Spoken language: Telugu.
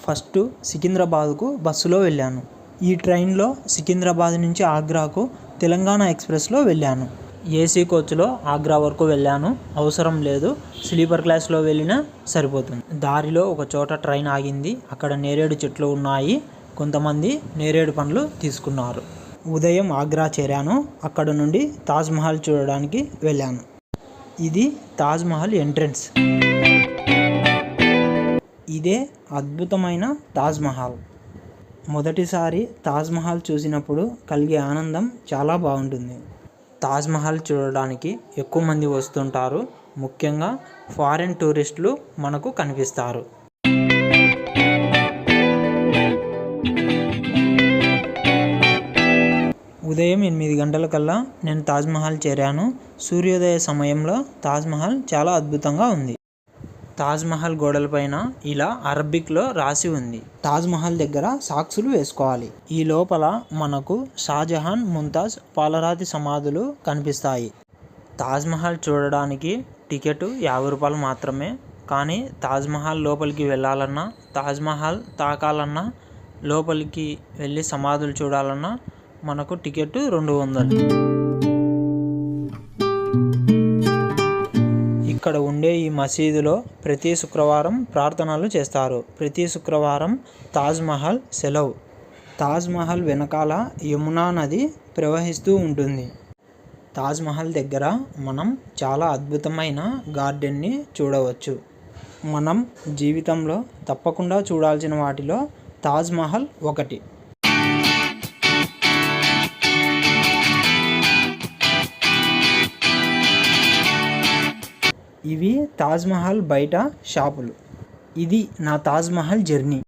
ఫస్ట్ సికింద్రాబాద్కు బస్సులో వెళ్ళాను. ఈ ట్రైన్లో సికింద్రాబాద్ నుంచి ఆగ్రాకు తెలంగాణ ఎక్స్ప్రెస్లో వెళ్ళాను. ఏసీ కోచ్లో ఆగ్రా వరకు వెళ్ళాను. అవసరం లేదు, స్లీపర్ క్లాస్లో వెళ్ళినా సరిపోతుంది. దారిలో ఒక చోట ట్రైన్ ఆగింది. అక్కడ నేరేడు చెట్లు ఉన్నాయి. కొంతమంది నేరేడు పండ్లు తీసుకున్నారు. ఉదయం ఆగ్రా చేరాను. అక్కడ నుండి తాజ్మహల్ చూడడానికి వెళ్ళాను. ఇది తాజ్మహల్ ఎంట్రన్స్. ఇదే అద్భుతమైన తాజ్మహల్. మొదటిసారి తాజ్మహల్ చూసినప్పుడు కలిగే ఆనందం చాలా బాగుంటుంది. తాజ్మహల్ చూడడానికి ఎక్కువ మంది వస్తుంటారు. ముఖ్యంగా ఫారిన్ టూరిస్టులు మనకు కనిపిస్తారు. ఉదయం 8 గంటలకల్లా నేను తాజ్మహల్ చేరాను. సూర్యోదయ సమయంలో తాజ్మహల్ చాలా అద్భుతంగా ఉంది. తాజ్మహల్ గోడలపైన ఇలా అరబిక్లో రాసి ఉంది. తాజ్మహల్ దగ్గర సాక్సులు వేసుకోవాలి. ఈ లోపల మనకు షాజహాన్, ముంతాజ్ పాలరాతి సమాధులు కనిపిస్తాయి. తాజ్మహల్ చూడడానికి టికెట్ 50 రూపాయలు మాత్రమే. కానీ తాజ్మహల్ లోపలికి వెళ్ళాలన్నా, తాజ్మహల్ తాకాలన్నా, లోపలికి వెళ్ళి సమాధులు చూడాలన్నా మనకు టికెట్ 200. ఇక్కడ ఉండే ఈ మసీదులో ప్రతి శుక్రవారం ప్రార్థనలు చేస్తారు. ప్రతి శుక్రవారం తాజ్మహల్ సెలవు. తాజ్మహల్ వెనకాల యమునా నది ప్రవహిస్తూ ఉంటుంది. తాజ్మహల్ దగ్గర మనం చాలా అద్భుతమైన గార్డెన్ని చూడవచ్చు. మనం జీవితంలో తప్పకుండా చూడాల్సిన వాటిలో తాజ్మహల్ ఒకటి. ఇవి తాజ్మహల్ బయట షాపులు. ఇది నా తాజ్మహల్ జర్నీ.